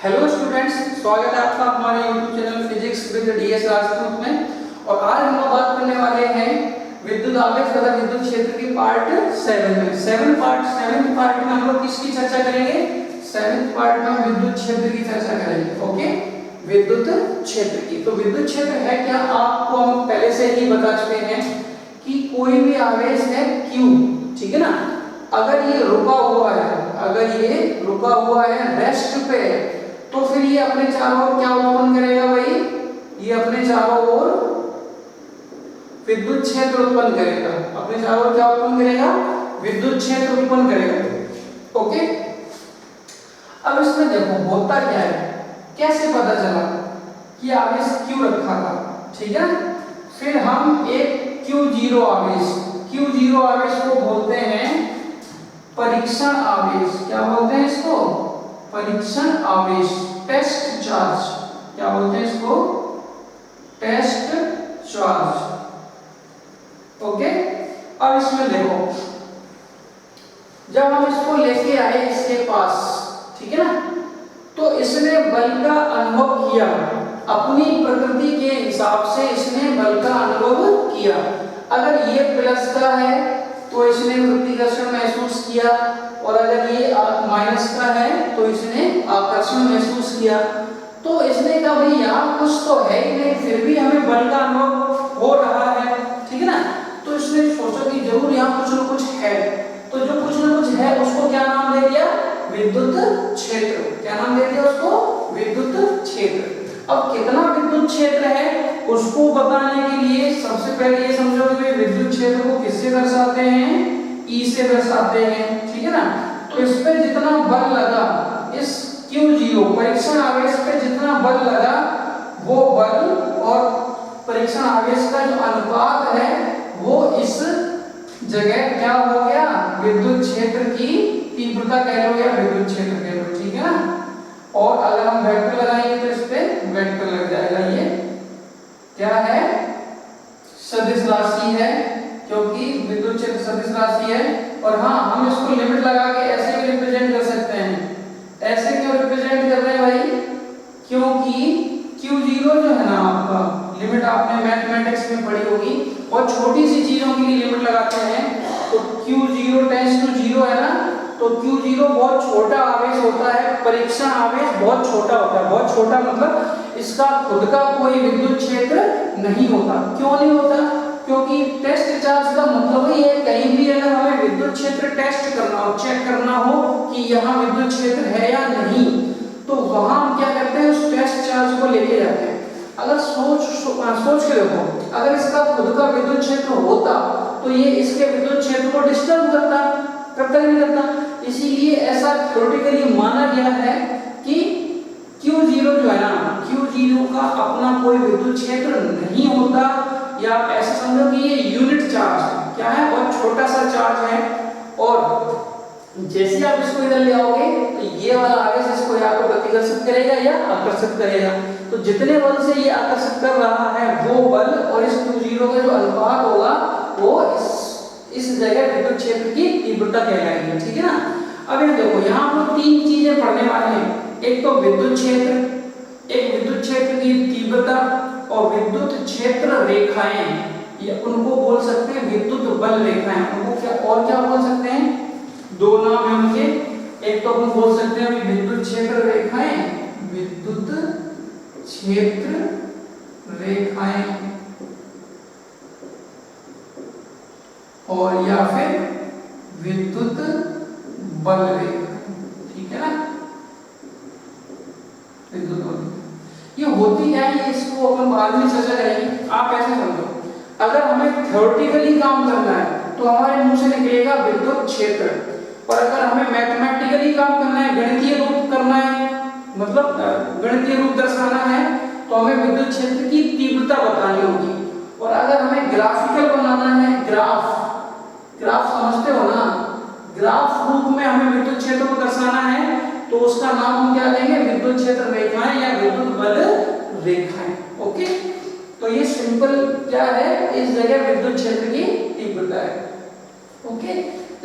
Hello students, स्वागत है आपका हमारे YouTube channel physics with DS Rajput में। और आज हम लोग बात करने वाले हैं विद्युत आवेश तथा विद्युत क्षेत्र की पार्ट 7 में। 7 पार्ट में हम लोग किसकी चर्चा करेंगे? 7 पार्ट में हम विद्युत क्षेत्र की चर्चा करेंगे। ओके, विद्युत क्षेत्र की। तो विद्युत क्षेत्र है क्या, आपको हम पहले से ही बता चुके हैं कि कोई भी आवेश है Q, ठीक है ना, अगर ये रुका हुआ है रेस्ट पे, तो फिर ये अपने चारों ओर क्या उत्पन्न करेगा भाई? ये अपने चारों ओर विद्युत क्षेत्र उत्पन्न करेगा। अपने चारों ओर क्या उत्पन्न करेगा? विद्युत क्षेत्र उत्पन्न करेगा। ओके, अब इसमें देखो होता क्या है, कैसे पता चला कि आवेश Q रखा था, ठीक है। फिर हम एक Q0 आवेश को बोलते हैं परीक्षण आवेश। क्या बोलते हैं इसको? परीक्षण आवेश, टेस्ट चार्ज। क्या बोलते हैं इसको? Test charge. ओके, अब इसमें देखो, जब हम इसको लेके आए इसके पास, ठीक है ना, तो इसने बल का अनुभव किया, अपनी प्रकृति के हिसाब से इसने बल का अनुभव किया। अगर ये प्लस का है तो इसने प्रतिकर्षण महसूस किया, और अगर ये माइनस का है तो इसने आकर्षण महसूस किया। तो इसने कहा भाई यहाँ कुछ तो है ही नहीं, फिर भी हमें बल का अनुभव हो रहा है, ठीक है ना। तो इसने सोचा कि जरूर यहाँ कुछ न कुछ है, तो जो कुछ न कुछ है उसको क्या नाम दे दिया? विद्युत क्षेत्र। क्या नाम दे दिया उसको? विद्युत क्षेत्र। अब कितना विद्युत क्षेत्र है उसको बताने के लिए सबसे पहले ये समझो कि विद्युत क्षेत्र को किससे दर्शाते हैं? E से दर्शाते हैं, ठीक है ना। तो इस पे जितना बल लगा, इस Q0 परीक्षण आवेश पे जितना बल लगा, वो बल और परीक्षण आवेश का जो अनुपात है वो इस जगह क्या हो गया? विद्युत क्षेत्र की तीव्रता कह लो या विद्युत क्षेत्र कह लो, ठीक है ना। और अगर हम वेक्टर लगाएंगे तो इस पे वेक्टर लग जाएगा। ये क्या है? सदिश राशि है, क्योंकि विद्युत क्षेत्र सदिश राशि है। और हाँ, हम इसको लिमिट लगा के ऐसे भी रिप्रेजेंट कर सकते हैं। ऐसे क्यों रिप्रेजेंट कर रहे हैं भाई? क्योंकि Q0 जो है ना, आपका लिमिट आपने मैथमेटिक्स में पढ़ी होगी, और छोटी सी चीजों के लिए लिमिट लगाते हैं। तो Q0 टेंड्स टू 0 है ना, तो Q0 बहुत छोटा आवेश होता है, परीक्षण आवेश बहुत छोटा होता है। बहुत छोटा मतलब इसका खुद का कोई विद्युत क्षेत्र नहीं होता। क्यों नहीं होता? क्योंकि टेस्ट चार्ज का मतलब ही है, कहीं भी अगर हमें विद्युत क्षेत्र टेस्ट करना हो, चेक करना हो कि यहाँ विद्युत क्षेत्र है या नहीं, तो वहां हम क्या करते हैं? उस टेस्ट चार्ज को लेके जाते हैं। अगर सोच के देखो, अगर इसका खुद का विद्युत क्षेत्र होता तो ये इसके विद्युत क्षेत्र को डिस्टर्ब करता ही नहीं करता। इसीलिए ऐसा थ्योरेटिकली माना गया है कि Q0 जो है ना, Q0 का अपना कोई विद्युत क्षेत्र नहीं होता, या ऐसा समझो कि ये यूनिट चार्ज है। क्या है? बहुत छोटा सा चार्ज है। और जैसे आप इसको इधर ले आओगे तो ये वाला आवेश इसको या तो प्रतिकर्षित करेगा या आकर्षित करेगा। तो जितने बल से ये आकर्षित कर रहा है वो बल और इस Q0 का जो अनुपात होगा वो इस जगह विद्युत क्षेत्र की तीव्रता कहलाएगी, ठीक है ना। अब ये देखो, यहाँ हम लोग तीन चीजें पढ़ने वाले हैं। एक तो विद्युत क्षेत्र, एक विद्युत क्षेत्र की तीव्रता, और विद्युत क्षेत्र रेखाएं, ये उनको बोल सकते हैं विद्युत बल रेखाएं। उनको क्या बोल सकते हैं? दो नाम है उनके। एक तो हम बोल सकते हैं विद्युत क्षेत्र रेखाएं, विद्युत क्षेत्र रेखाएं, और या फिर विद्युत बल रेखा, ठीक है ना। विद्युत बल ये होती क्या है, इसको अपन बाद में चर्चा करेंगे। आप ऐसे समझो, अगर हमें थ्योरेटिकली काम करना है तो हमारे मुंह से निकलेगा विद्युत क्षेत्र, और अगर हमें मैथमेटिकली काम करना है, गणितीय रूप करना है, मतलब गणितीय रूप दर्शाना है, तो हमें विद्युत क्षेत्र की तीव्रता बतानी होगी। और अगर हमें ग्राफिकल बनाना है, ग्राफ समझते हो ना, ग्राफ रूप में हमें विद्युत क्षेत्र को दर्शाना है, तो उसका नाम हम क्या देंगे? विद्युत क्षेत्र रेखाएं या विद्युत बल रेखाएं। ओके, तो ये सिंपल क्या है, इस जगह विद्युत क्षेत्र की तीव्रता है। ओके,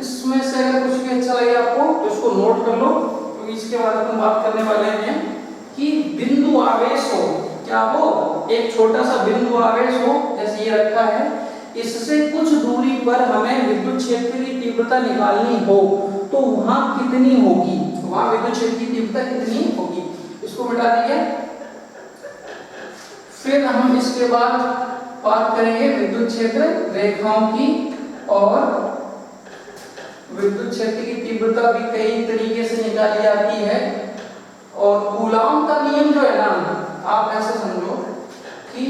इसमें से अगर कुछ भी अच्छा लगे आपको तो इसको नोट कर लो, क्योंकि इसके बाद अपन बात करने वाले हैं आवेश हो, क्या हो, एक छोटा सा बिंदु आवेश हो, जैसे ये रखा है, इससे कुछ दूरी पर हमें विद्युत क्षेत्र की तीव्रता निकालनी हो तो वहां कितनी होगी, वहां विद्युत क्षेत्र की तीव्रता कितनी होगी। इसको मिटा दिए। फिर हम इसके बाद बात करेंगे विद्युत क्षेत्र रेखाओं की, और विद्युत क्षेत्र की तीव्रता भी कई तरीके से निकाली जाती है। और कूलॉम का नियम जो है ना, आप ऐसे समझो कि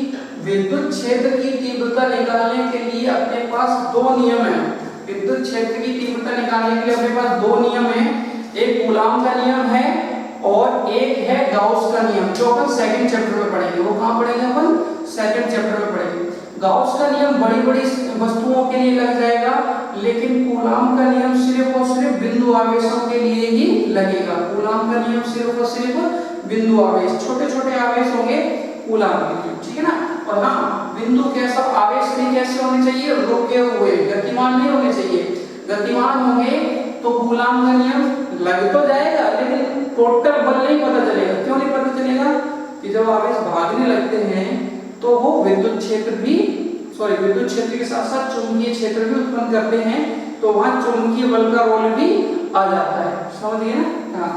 विद्युत क्षेत्र की तीव्रता निकालने के लिए अपने पास दो नियम हैं। विद्युत क्षेत्र की तीव्रता निकालने के लिए अपने पास दो नियम हैं, एक कूलॉम का नियम है और एक है गाउस का नियम, जो अपन सेकंड चैप्टर में पढ़ेंगे। वो कहाँ पढ़ेंगे अपन? सेकंड चैप्टर में पढ़ेंगे। गाउस का नियम बड़ी बड़ी वस्तुओं के लिए लग जाएगा, लेकिन कूलॉम का नियम सिर्फ और सिर्फ बिंदु आवेशों के लिए ही लगेगा। कूलॉम का नियम सिर्फ और सिर्फ बिंदु आवेश, छोटे छोटे आवेश होंगे कूलॉम के लिए, ठीक है ना। और हाँ, बिंदु कैसा आवेश नहीं कैसे होने चाहिए, रुके हुए, गतिमान नहीं होने चाहिए। गतिमान होंगे तो कूलॉम का नियम लग तो जाएगा, लेकिन टोटल बल नहीं पता चलेगा। क्यों नहीं पता चलेगा? कि जब आवेश भागने लगते हैं तो वो विद्युत क्षेत्र भी, विद्युत क्षेत्र के साथ साथ चुंबकीय क्षेत्र भी उत्पन्न करते हैं, तो वहां चुंबकीय बल का रोल भी आ जाता है, समझिए ना। हाँ,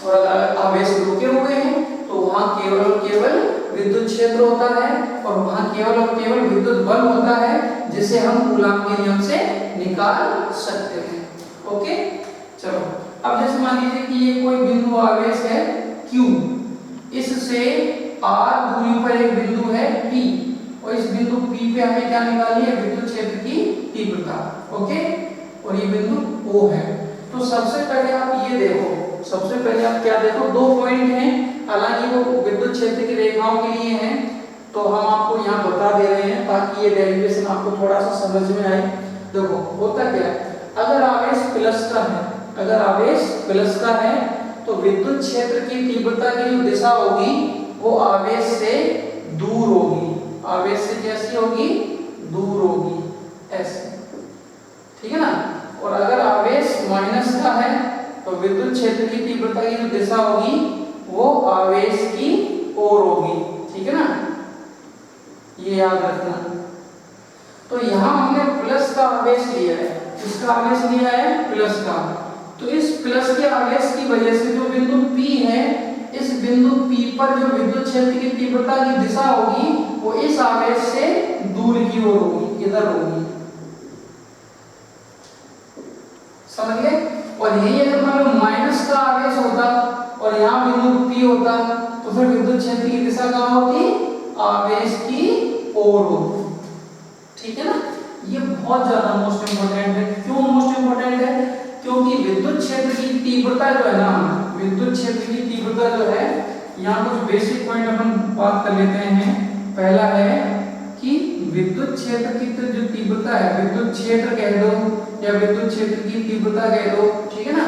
और अगर आवेश रुके हुए हैं तो वहां केवल विद्युत क्षेत्र होता है, और वहां केवल और केवल विद्युत बल होता है, जिसे हम कूलॉम के नियम से निकाल सकते हैं। ओके, चलो अब जैसे मान लीजिए कि ये कोई बिंदु आवेश है Q, इससे r दूरी पर एक बिंदु है P, और इस बिंदु P पे हमें क्या निकालनी है? विद्युत क्षेत्र की तीव्रता। ओके, और ये बिंदु O है। तो सबसे पहले आप ये देखो, सबसे पहले आप क्या देखो, दो पॉइंट हैं, हालांकि वो विद्युत क्षेत्र की रेखाओं के लिए हैं, तो हम आपको यहाँ बता दे रहे हैं ताकि ये डेरिवेशन आपको थोड़ा सा समझ में आए। देखो होता क्या है, अगर आवेश प्लस का है, अगर आवेश प्लस का है तो विद्युत क्षेत्र की तीव्रता की जो दिशा होगी वो आवेश से दूर होगी। आवेश से कैसी होगी? दूर होगी, ऐसे, ठीक है ना। और अगर आवेश माइनस का है तो विद्युत क्षेत्र की तीव्रता की जो दिशा होगी वो आवेश की ओर होगी, ठीक है ना, ये याद रखना। तो यहाँ हमने प्लस का आवेश लिया है, इसका आवेश लिया है प्लस का, तो इस प्लस के आवेश की वजह से जो बिंदु P है, इस बिंदु P पर जो विद्युत क्षेत्र की तीव्रता की दिशा होगी वो इस आवेश से दूर की ओर होगी, इधर होगी, समझ गए। और यही अगर मान लो माइनस का आवेश होता और यहाँ बिंदु P होता तो फिर विद्युत क्षेत्र की दिशा कहाँ होती? आवेश की ओर होती, ठीक है ना। ये बहुत ज्यादा मोस्ट इंपोर्टेंट है। क्यों मोस्ट इंपोर्टेंट है? क्योंकि विद्युत क्षेत्र की तीव्रता जो है ना, विद्युत क्षेत्र की तीव्रता जो है, यहाँ कुछ बेसिक पॉइंट अपन बात कर लेते हैं। पहला है कि विद्युत क्षेत्र की जो तीव्रता है, विद्युत क्षेत्र कह दो या विद्युत क्षेत्र की तीव्रता कह दो, ठीक है ना,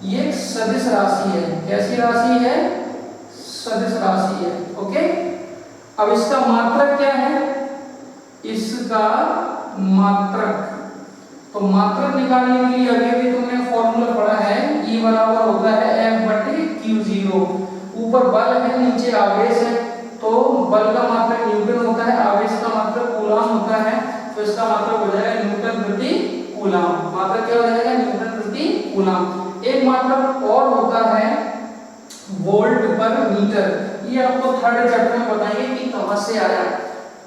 ये एक सदिश राशि है। कैसी राशि है? सदिश राशि है। ओके, अब इसका मात्रक क्या है? इसका मात्रक, तो मात्रक निकालने के लिए अभी भी तुमने फॉर्मूला पढ़ा है, E बराबर होता है F/Q0। ऊपर बल है, नीचे आवेश है, तो बल का मात्रक न्यूटन होता है, आवेश का मात्रक कूलॉम होता है, तो इसका मात्रक हो जाएगा न्यूटन प्रति कूलॉम। मात्रक क्या हो जाएगा? न्यूटन प्रति कूलॉम। एक मात्रक और होता है वोल्ट पर मीटर, ये आपको थर्ड चैप्टर में बताएंगे कि कहां से आया।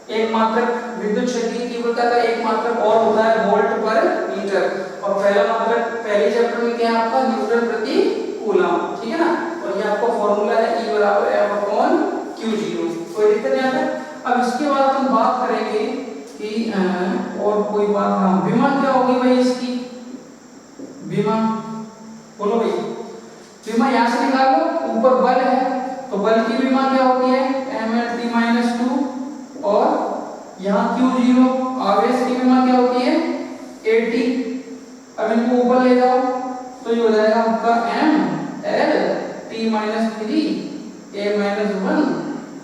एक मात्रक विद्युत क्षेत्र की तीव्रता का एक मात्रक और होता है वोल्ट पर मीटर, और पहला मात्रक पहले चैप्टर में क्या है आपका? न्यूटन प्रति कूलॉम, ठीक है ना। और ये आपका फॉर्मूला है E बराबर F/Q0। कोई दिक्कत नहीं आता। अब इसके बाद हम बात करेंगे कि और कोई बात, हाँ, विमा क्या होगी भाई इसकी? विमा बोलो भाई, विमा यहाँ से निकाल लो। ऊपर बल है तो बल की विमा क्या होती है? m/t-2, और यहाँ Q0 आवेश की विमा क्या होती है? AT। अब इनको ऊपर ले जाओ तो ये हो जाएगा आपका m/L/t-3 a-1,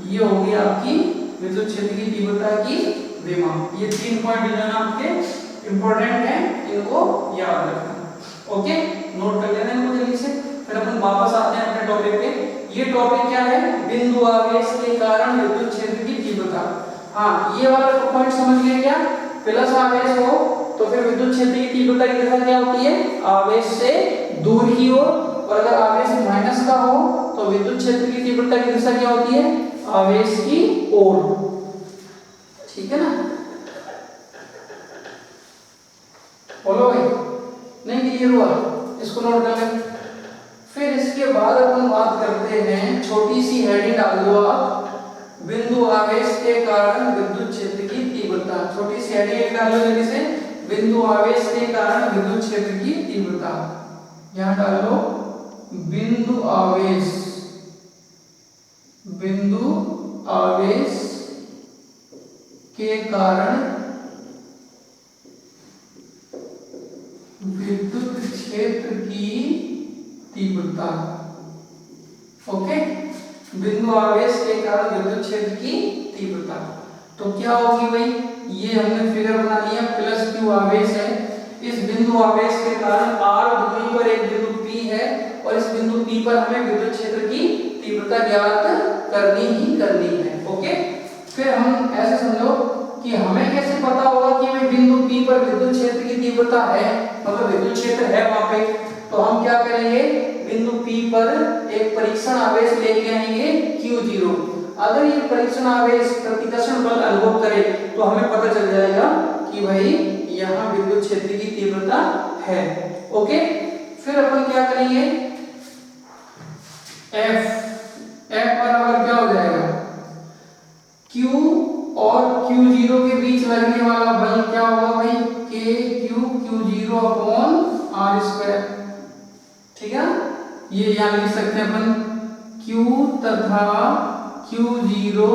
ये होगी आपकी विद्युत क्षेत्र की तीव्रता की विमा। ये 3 पॉइंट जो है आपके इंपॉर्टेंट है, इनको याद रखना। ओके, नोट कर लेना इनको जल्दी से। फिर अपन वापस आते हैं अपने टॉपिक पे। ये टॉपिक क्या है, बिंदु आवेश के कारण विद्युत क्षेत्र की तीव्रता। हाँ, ये वाला पॉइंट समझ लिया क्या, प्लस आवेश हो तो फिर विद्युत क्षेत्र की तीव्रता की दिशा क्या होती है, आवेश से दूर की ओर, और अगर आवेश माइनस का हो तो विद्युत क्षेत्र की तीव्रता की दिशा क्या होती है, आवेश की ओर। ठीक है ना, बोलो भाई, नहीं क्लियर हुआ, इसको नोट कर लें। फिर इसके बाद अपन बात करते हैं, छोटी सी हेडिंग डाल दो आप, बिंदु आवेश के कारण विद्युत क्षेत्र की तीव्रता। छोटी सी हेडिंग डाल लो जल्दी से, बिंदु आवेश के कारण विद्युत क्षेत्र की तीव्रता। यहां डाल लो बिंदु आवेश, बिंदु आवेश के कारण विद्युत क्षेत्र की तीव्रता। ओके, बिंदु आवेश के कारण विद्युत क्षेत्र की तीव्रता तो क्या होगी भाई, ये हमने फिगर बना लिया, प्लस क्यू आवेश है, इस बिंदु आवेश के कारण r दूरी पर एक बिंदु P है और इस बिंदु P पर हमें विद्युत क्षेत्र की तीव्रता ज्ञात करनी ही करनी है। ओके, फिर हम ऐसे समझो कि हमें कैसे पता होगा कि भाई बिंदु P पर विद्युत क्षेत्र की तीव्रता है, मतलब विद्युत क्षेत्र है वहां पे, तो हम क्या करेंगे, बिंदु P पर एक परीक्षण आवेश लेके आएंगे Q0। अगर ये परीक्षण आवेश प्रतिकर्षण बल अनुभव करे तो हमें पता चल जाएगा कि भाई यहाँ विद्युत क्षेत्र की तीव्रता है। ओके, फिर अपन क्या करेंगे, F बराबर क्या हो जाएगा, Q और Q0 के बीच लगने वाला बल क्या होगा भाई, Q0 अपॉन r²। ठीक है, ये यहां लिख सकते हैं अपन, Q तथा Q0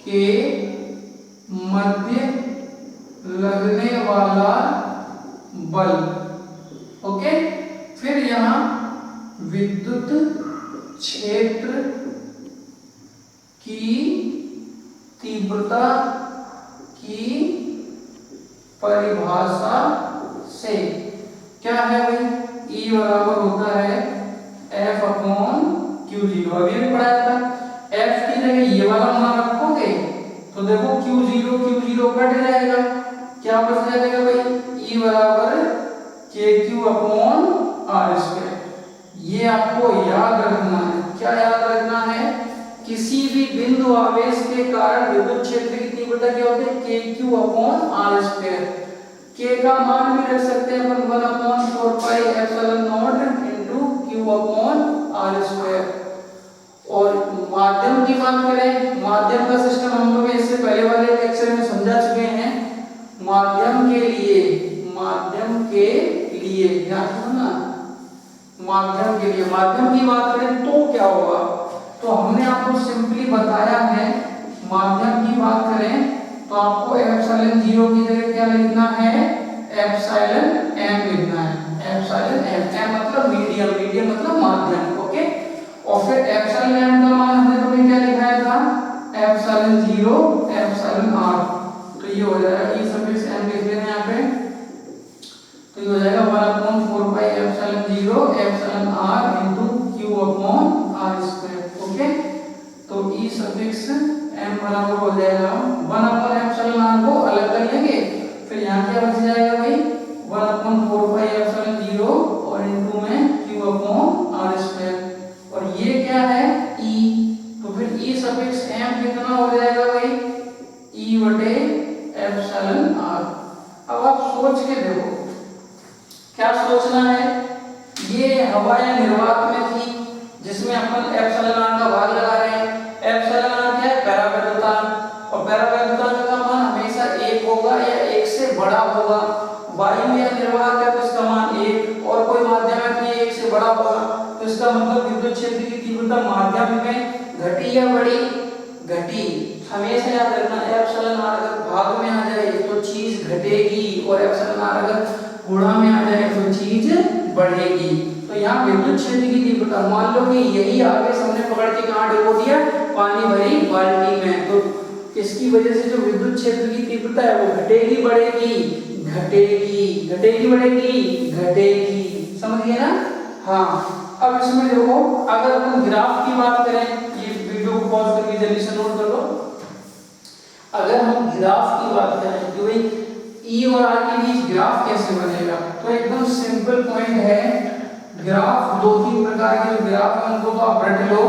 के मध्य लगने वाला बल। ओके, फिर यहां विद्युत क्षेत्र की तीव्रता की परिभाषा से क्या है भाई, E बराबर होता है F अपॉन Q0। अभी भी पढ़ाया था, F की जगह ये वाला मान रखोगे तो देखो Q0 कट जाएगा, क्या बच जाएगा भाई, E बराबर KQ अपॉन r²। ये आपको याद रखना है, क्या याद रखना है, किसी भी बिंदु आवेश के कारण विद्युत क्षेत्र की तीव्रता क्या होती है, KQ अपॉन r²। K का मान भी रख सकते हैं अपन 1/4πε0 इनटू Q अपॉन r²। और माध्यम की बात करें, माध्यम का सिस्टम हम लोग इससे पहले वाले लेक्चर में समझा चुके हैं। माध्यम के लिए क्या होना, माध्यम के लिए, माध्यम की बात करें तो क्या होगा, तो हमने आपको सिंपली बताया है, माध्यम की बात करें तो आपको ε0 की जगह क्या लिखना है, εm लिखना है, εm मतलब मीडियम, मीडियम मतलब माध्यम। ओके, और फिर εm का मान हमने तुम्हें क्या लिखाया था, ε0 εr, तो ये हो जाएगा, ये सफिक्स m लिख लेना यहाँ पे, तो ये हो जाएगा 1/4πε0 εr into Q upon r²। Okay, तो E सफिक्स m बराबर हो जाएगा 1/εr को अलग कर लेंगे, फिर यहाँ क्या बच जाएगा भाई, 1/4πε0 और इनटू में Q अपॉन r², और ये क्या है E, तो फिर E सफिक्स m कितना हो जाएगा भाई, E/εr। अब आप सोच के देखो, क्या सोचना है, ये हवा या निर्वात में थी जिसमें अपन εr का भाग लगा रहे हैं। εr क्या है, परावैद्युतांक, और परावैद्युतांक का मान हमेशा 1 होगा या 1 से बड़ा होगा। वायु या निर्वात है तो इसका मान 1, और कोई माध्यम है तो ये 1 से बड़ा होगा, तो इसका मतलब विद्युत क्षेत्र की तीव्रता माध्यम में घटी या बढ़ी, घटी। हमेशा याद रखना, εr अगर भाग में आ जाए तो चीज घटेगी, और εr अगर गुणा में आ जाए तो चीज बढ़ेगी। तो यहाँ विद्युत क्षेत्र की तीव्रता, मान लो कि यही आवेश हमने पकड़ के कहाँ डुबो दिया, पानी भरी बाल्टी में, तो इसकी वजह से जो विद्युत क्षेत्र की तीव्रता है वो घटेगी बढ़ेगी, घटेगी, घटेगी बढ़ेगी, घटेगी, समझ गए ना। हाँ, अब इसमें देखो, अगर हम ग्राफ की बात करें, ये वीडियो को पॉज करके जल्दी से नोट कर लो। अगर हम ग्राफ की बात करें कि भाई ई और आर के बीच ग्राफ कैसे बनेगा, तो एकदम सिंपल पॉइंट है। ग्राफ दो तीन प्रकार के जो ग्राफ है उनको तो आप रट लो।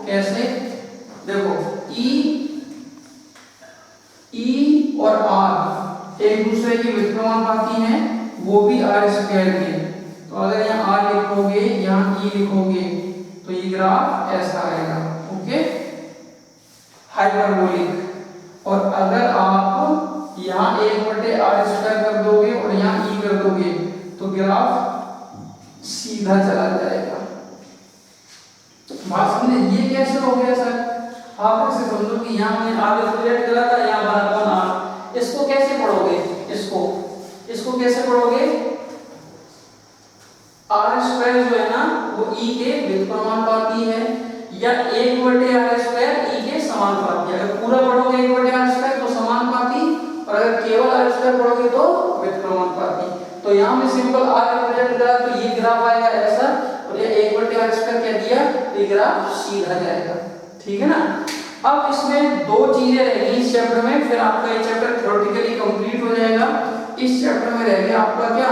कैसे? देखो, ई और आर एक दूसरे के व्युत्क्रमानुपाती हैं, वो भी आर स्क्वायर के। तो अगर यहाँ आर लिखोगे, यहाँ ई लिखोगे, तो ये ग्राफ ऐसा आएगा। Okay, hyperbolic. और अगर आप यहाँ 1/r² कर दोगे और यहाँ ई कर दोगे, तो ग्राफ सीधा चला जाएगा। बात समझे? ये कैसे हो गया सर? आप ऐसे समझो कि यहाँ हमने आर रिप्रेजेंट करा था, यहाँ 1/r। इसको कैसे पढ़ोगे? इसको कैसे पढ़ोगे? r² जो है ना, वो e के व्युत्क्रमानुपाती है, या 1/r² e के समानुपाती है। अगर पूरा पढ़ोगे 1/r² तो समानुपाती, और अगर केवल r² पढ़ोगे तो व्युत्क्रमानुपाती। तो यहाँ में सिंपल r रिप्रेजेंट करा तो ये ग्राफ आएगा ऐसा, और ये 1/r² कह दिया तो ये ग्राफ सीधा जाएगा। ठीक है ना? अब इसमें दो चीजें रहेंगी इस चैप्टर में, फिर आपका ये चैप्टर थ्योरेटिकली कंप्लीट हो जाएगा। इस चैप्टर में रह गया आपका क्या?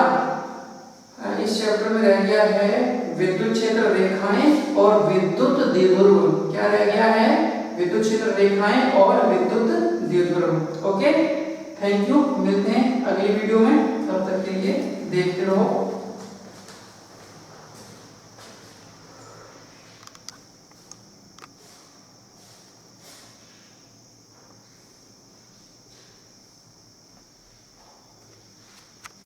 इस चैप्टर में रह गया है विद्युत क्षेत्र रेखाएं और विद्युत द्विध्रुव। क्या रह गया है? विद्युत क्षेत्र रेखाएं और विद्युत द्विध्रुव। ओके, थैंक यू, मिलते हैं अगली वीडियो में, तब तक के लिए देखते रहो।